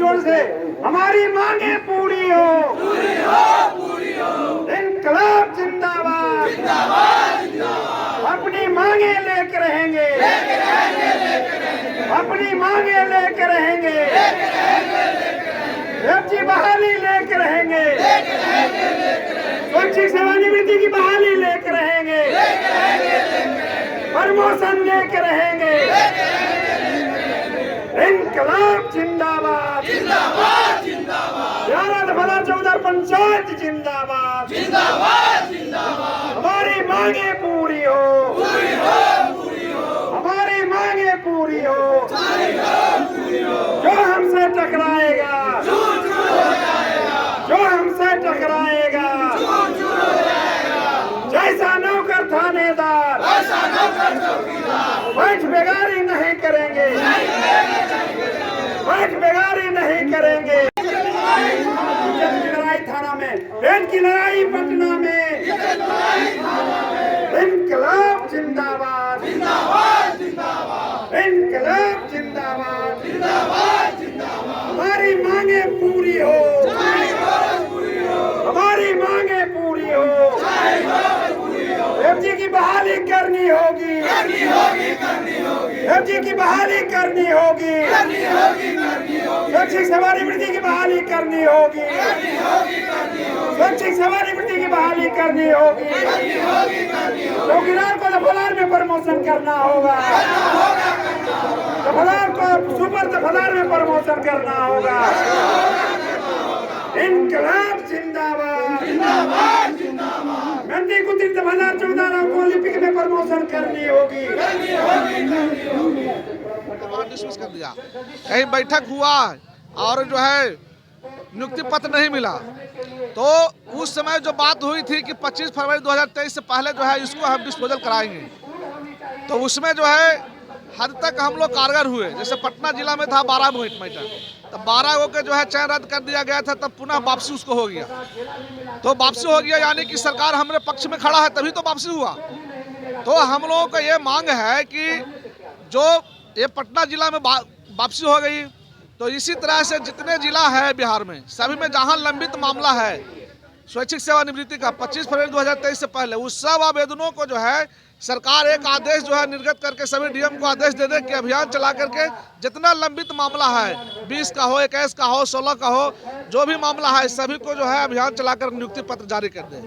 जोर से हमारी मांगे पूरी हो, इनकलाब जिंदाबाद, अपनी मांगे लेकर रहेंगे, अपनी मांगे लेकर रहेंगे, एफजी बहाली लेकर रहेंगे, स्वैच्छिक सेवानिवृत्ति की बहाली लेकर रहेंगे, प्रमोशन लेकर रहेंगे, इनकलाब जिंदाबाद, जिंदाबाद जिंदाबाद 11/14 पंचायत जिंदाबाद, जिंदाबाद जिंदाबाद हमारी मांगे पूरी हो, पूरी हो पूरी हो हमारी मांगे पूरी हो, पूरी हो जो हमसे टकराएगा, चूर चूर हो जाएगा जो हमसे टकराएगा, चूर चूर हो जाएगा जैसा नौकर थानेदार ऐसा नौकर चौकीदार बैठ बेगारी नहीं करेंगे, बैठ बेगारी नहीं करेंगे। इज्जत की लड़ाई थाना में, पेट की लड़ाई पटना में, इनकलाब जिंदाबाद, जिंदाबाद जिंदाबाद इनकलाब जिंदाबाद, जिंदाबाद जिंदाबाद हमारी मांगे पूरी हो, पूरी हो हमारी मांगे पूरी हो, एफजी की बहाली करनी होगी, करनी होगी करनी होगी एफजी की बहाली करनी होगी, करनी होगी करनी होगी स्वैच्छिक सेवानिवृत्ति की बहाली करनी होगी, करनी होगी करनी होगी स्वैच्छिक सेवानिवृत्ति की बहाली करनी होगी, करनी होगी करनी होगी चौकीदार को दफादार में प्रमोशन करना होगा, दफादार को सुपर दफादार में प्रमोशन करना होगा, इनकलाब जिंदाबाद, जिंदाबाद जिंदाबाद मेहनती कुतिन दफादार चौकीदारों को ओलंपिक में प्रमोशन करनी होगी। करनी होगी करनी होगी डिसमिस कर दिया। कहीं बैठक हुआ और जो है नियुक्ति पत्र नहीं मिला, तो उस समय जो बात हुई थी कि 25 फरवरी 2023 से पहले जो है इसको हम डिस्पोजल कराएंगे, तो उसमें जो है हद तक हम लोग कारगर हुए। जैसे पटना जिला में था 12 मैटर, तब 12 गो के जो है चयन रद्द कर दिया गया था, तब पुनः वापसी उसको हो गया, तो वापसी हो गया यानी कि सरकार हमारे पक्ष में खड़ा है, तभी तो वापसी हुआ। तो हम लोगों का ये मांग है कि जो ये पटना जिला में वापसी हो गई, तो इसी तरह से जितने जिला है बिहार में सभी में जहां लंबित मामला है स्वैच्छिक सेवानिवृत्ति का 25 फरवरी 2023 से पहले, उस सब आवेदनों को जो है सरकार एक आदेश जो है निर्गत करके सभी डीएम को आदेश दे दे कि अभियान चला करके जितना लंबित मामला है 20 का हो, 21 का हो, 16 का हो, जो भी मामला है सभी को जो है अभियान चलाकर नियुक्ति पत्र जारी कर दे।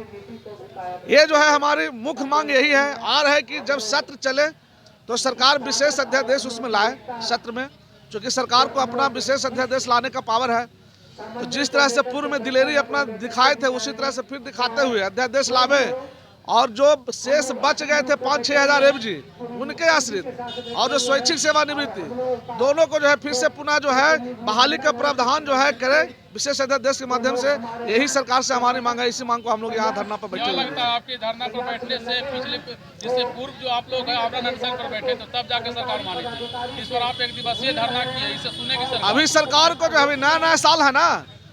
ये जो है हमारी मुख्य मांग यही है। और है कि जब सत्र चले तो सरकार विशेष अध्यादेश उसमें लाए सत्र में, क्योंकि सरकार को अपना विशेष अध्यादेश लाने का पावर है। तो जिस तरह से पूर्व में दिलेरी अपना दिखाए थे उसी तरह से फिर दिखाते हुए अध्यादेश लावे, और जो शेष बच गए थे 5-6 हज़ार एफजी उनके आश्रित और जो स्वैच्छिक सेवानिवृत्ति दोनों को जो है फिर से पुनः जो है बहाली का प्रावधान जो है करे विशेष अध्यादेश के माध्यम से। यही सरकार से हमारी मांग है। इसी मांग को हम लोग यहाँ धरना पर बैठे हुए हैं। लगता है आपके धरना पर बैठने से पिछले जिससे पूर्व जो आप लोग हैं आवरण अनशन पर बैठे तो तब जाके सरकार मानी थी, इस पर आप एक दिवसीय धरना किए, इसे सुने की सरकार अभी सरकार को जो अभी नया साल है ना,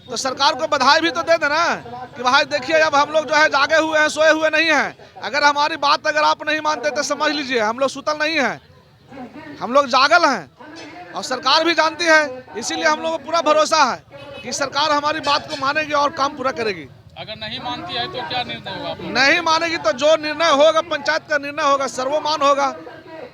तो सरकार को बधाई भी तो दे देना कि भाई देखिए अब हम लोग जो है जागे हुए हैं, सोए हुए नहीं हैं। अगर हमारी बात अगर आप नहीं मानते तो समझ लीजिए हम लोग सुतल नहीं हैं, हम लोग जागल हैं और सरकार भी जानती है। इसीलिए हम लोग को पूरा भरोसा है कि सरकार हमारी बात को मानेगी और काम पूरा करेगी। अगर नहीं मानती है तो क्या निर्णय होगा आप लोग? नहीं मानेगी तो जो निर्णय होगा पंचायत का निर्णय होगा, सर्वमान होगा।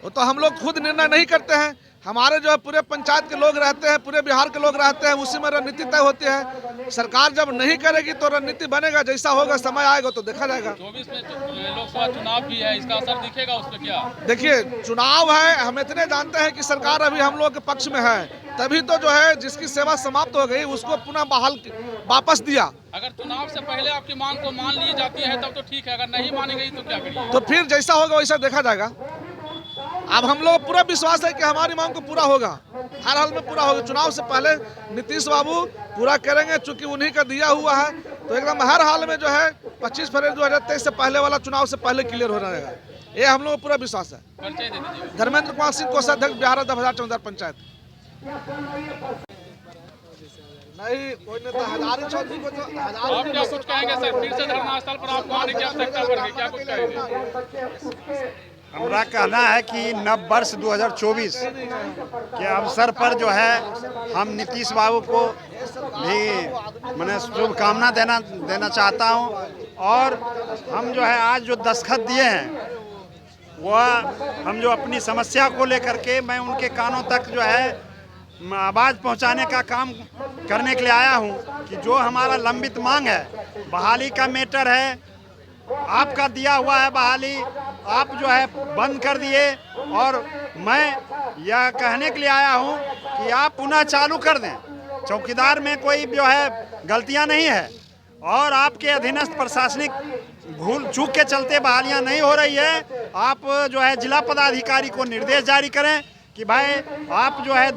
वो तो हम लोग खुद निर्णय नहीं करते हैं, हमारे जो है पूरे पंचायत के लोग रहते हैं, पूरे बिहार के लोग रहते हैं, उसी में रणनीति तय होती है। सरकार जब नहीं करेगी तो रणनीति बनेगा, जैसा होगा समय आएगा तो देखा जाएगा। 24 में लोकसभा चुनाव भी है, इसका असर दिखेगा उस पर क्या? देखिए चुनाव है, हम इतने जानते हैं कि सरकार अभी हम लोग के पक्ष में है, तभी तो जो है जिसकी सेवा समाप्त हो गई उसको पुनः बहाल वापस दिया। अगर चुनाव से पहले आपकी मांग को मान ली जाती है तब तो ठीक है, अगर नहीं मानी गई तो क्या करिए? तो फिर जैसा होगा वैसा देखा जाएगा। अब हम लोग पूरा विश्वास है कि हमारी मांग को पूरा होगा, हर हाल में पूरा होगा। चुनाव से पहले नीतीश बाबू पूरा करेंगे, चूंकि उन्हीं का दिया हुआ है, तो एकदम हर हाल में जो है 25 फरवरी 2023 से पहले वाला चुनाव से पहले क्लियर हो रहेगा, ये हम लोग को पूरा विश्वास है। परिचय दे दीजिए। धर्मेंद्र कुमार सिंह, कोषाध्यक्ष बिहार 2014 पंचायत। नहीं कोई नेता हजारी चौधरी को आप क्या कुछ कहेंगे सर? फिर से धरना स्थल पर आपको आने की आवश्यकता पड़ गई, क्या कुछ कहेंगे? हमारा कहना है कि नव वर्ष 2024 के अवसर पर जो है हम नीतीश बाबू को भी मैंने शुभकामना देना चाहता हूं। और हम जो है आज जो दस्तखत दिए हैं वह हम जो अपनी समस्या को लेकर के मैं उनके कानों तक जो है आवाज़ पहुंचाने का काम करने के लिए आया हूं कि जो हमारा लंबित मांग है, बहाली का मैटर है, आपका दिया हुआ है बहाली, आप जो है बंद कर दिए। और मैं यह कहने के लिए आया हूं कि आप पुनः चालू कर दें। चौकीदार में कोई जो है गलतियां नहीं है और आपके अधीनस्थ प्रशासनिक भूल चूक के चलते बहालियां नहीं हो रही है। आप जो है जिला पदाधिकारी को निर्देश जारी करें कि भाई आप जो है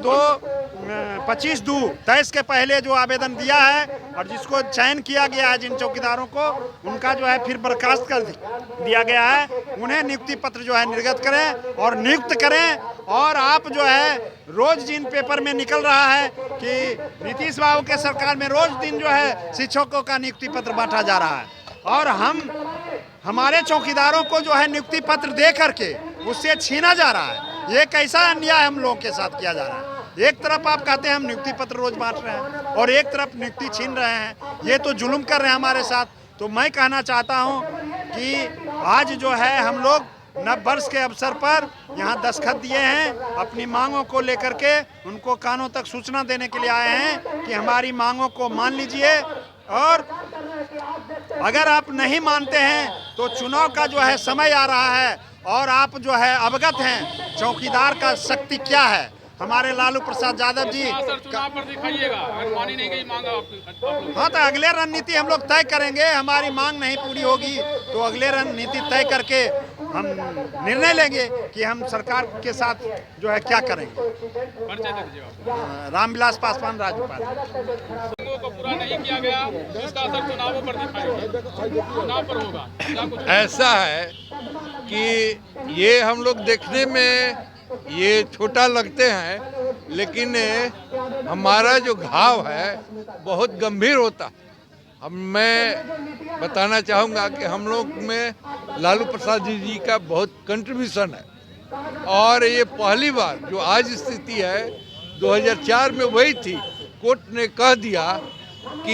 25/2/23 के पहले जो आवेदन दिया है और जिसको चयन किया गया है, जिन चौकीदारों को, उनका जो है फिर बर्खास्त कर दिया गया है, उन्हें नियुक्ति पत्र जो है निर्गत करें और नियुक्त करें। और आप जो है रोज जिन पेपर में निकल रहा है कि नीतीश बाबू के सरकार में रोज दिन जो है शिक्षकों का नियुक्ति पत्र बांटा जा रहा है और हमारे चौकीदारों को जो है नियुक्ति पत्र दे करके उससे छीना जा रहा है। ये कैसा अन्याय हम लोगों के साथ किया जा रहा है। एक तरफ आप कहते हैं हम नियुक्ति पत्र रोज बांट रहे हैं और एक तरफ नियुक्ति छीन रहे हैं, ये तो जुल्म कर रहे हैं हमारे साथ। तो मैं कहना चाहता हूं कि आज जो है हम लोग नव वर्ष के अवसर पर यहाँ दस्तखत दिए हैं, अपनी मांगों को लेकर के उनको कानों तक सूचना देने के लिए आए हैं कि हमारी मांगों को मान लीजिए। और अगर आप नहीं मानते हैं तो चुनाव का जो है समय आ रहा है और आप जो है अवगत हैं चौकीदार का शक्ति क्या है। हमारे लालू प्रसाद यादव जी चुनाव पर दिखाइएगा, अगर मानी नहीं गई मांग आप हाँ तो अगले रणनीति हम लोग तय करेंगे। हमारी मांग नहीं पूरी होगी तो अगले रणनीति तय करके हम निर्णय लेंगे कि हम सरकार के साथ जो है क्या करेंगे। परिचय दे दीजिएगा। रामविलास पासवान, राज्यपाल। को पूरा नहीं किया गया, इसका असर चुनावों पर दिखाएगा, चुनाव पर होगा क्या कुछ? ऐसा है कि ये हम लोग देखने में ये छोटा लगते हैं, लेकिन हमारा जो घाव है बहुत गंभीर होता। मैं बताना चाहूँगा कि हम लोग में लालू प्रसाद जी का बहुत कंट्रीब्यूशन है और ये पहली बार जो आज स्थिति है 2004 में वही थी। कोर्ट ने कह दिया कि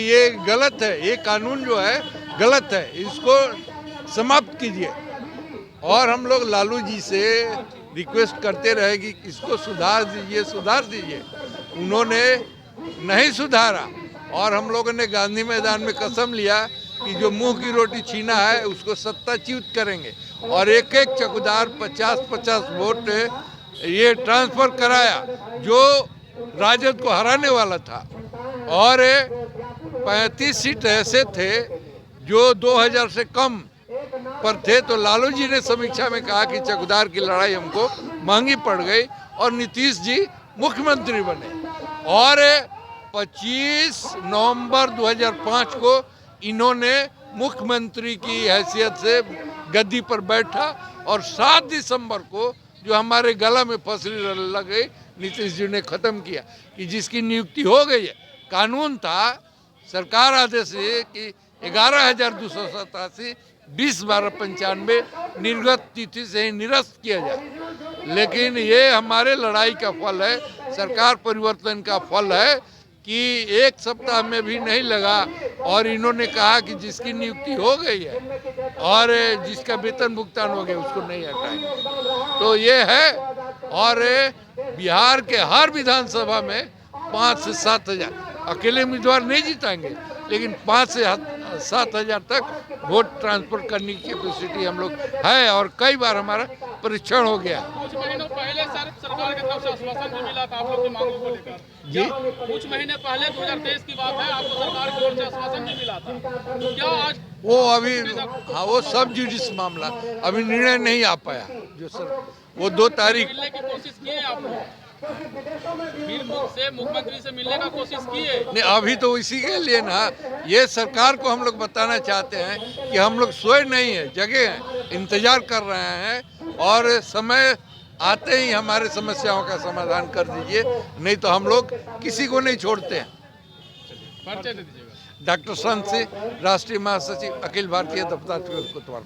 ये गलत है, ये कानून जो है गलत है, इसको समाप्त कीजिए। और हम लोग लालू जी से रिक्वेस्ट करते रहे कि इसको सुधार दीजिए। उन्होंने नहीं सुधारा और हम लोगों ने गांधी मैदान में कसम लिया कि जो मुंह की रोटी छीना है उसको सत्ताच्युत करेंगे। और एक एक चौकीदार 50-50 वोट ये ट्रांसफर कराया जो राजद को हराने वाला था। और 35 सीट ऐसे थे जो 2000 से कम पर थे। तो लालू जी ने समीक्षा में कहा कि चौकीदार की लड़ाई हमको महंगी पड़ गई और नीतीश जी मुख्यमंत्री बने। और 25 नवंबर 2005 को इन्होंने मुख्यमंत्री की हैसियत से गद्दी पर बैठा और 7 दिसंबर को जो हमारे गला में फसली लग गई नीतीश जी ने ख़त्म किया कि जिसकी नियुक्ति हो गई है। कानून था, सरकार आदेश है कि 11,287 20/12/95 निर्गत तिथि से ही निरस्त किया जाए। लेकिन ये हमारे लड़ाई का फल है, सरकार परिवर्तन का फल है कि 1 सप्ताह में भी नहीं लगा और इन्होंने कहा कि जिसकी नियुक्ति हो गई है और जिसका वेतन भुगतान हो गया उसको नहीं हटाएंगे। तो ये है। और बिहार के हर विधानसभा में 5 से 7 हजार अकेले उम्मीदवार नहीं जीतेंगे, लेकिन 5 से 7 हजार तक वोट ट्रांसफर करने की कैपेसिटी हम लोग है और कई बार हमारा परीक्षण हो गया। कुछ महीनों पहले सरकार की तरफ से आश्वासन भी मिला था आप लोग की मांगों को लेकर जी। कुछ महीने पहले 2023 की बात है, आपको सरकार की ओर से आश्वासन भी मिला था। तो क्या आज वो अभी हाँ वो सब जुडिस मामला अभी निर्णय नहीं आ पाया। जो सर वो 2 तारीख मिलने की कोशिश की है आप लोग? मुख्यमंत्री से मिलने का कोशिश की है? नहीं, अभी तो इसी के लिए ना ये सरकार को हम लोग बताना चाहते हैं कि हम लोग सोए नहीं है, जगह हैं, इंतजार कर रहे हैं और समय आते ही हमारे समस्याओं का समाधान कर दीजिए, नहीं तो हम लोग किसी को नहीं छोड़ते हैं। परिचय दे दीजिएगा। डॉक्टर संत सिंह, राष्ट्रीय महासचिव, अखिल भारतीय दफ्तर कोतवाल।